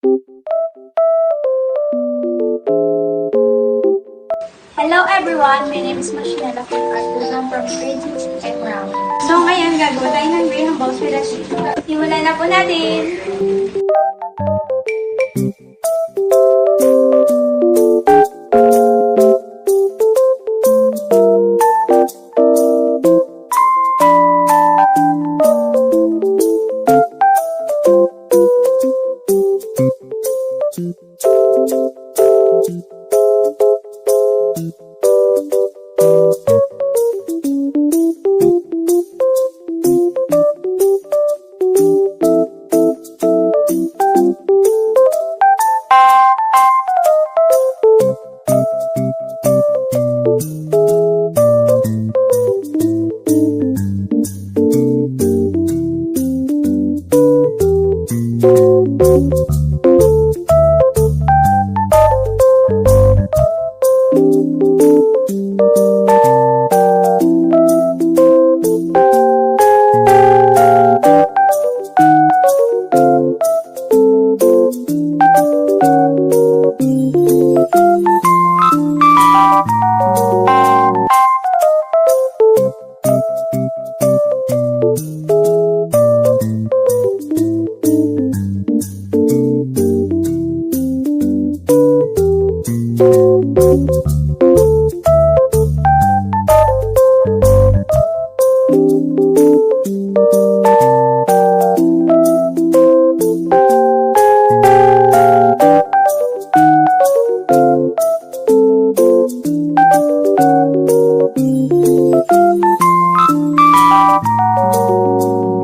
Hello everyone! My name is Machinella Arthur. I'm from grade 6 and round. So ngayon, gagawa tayo ng Graham Balls with a sheet. Simulan na po natin! Thank you.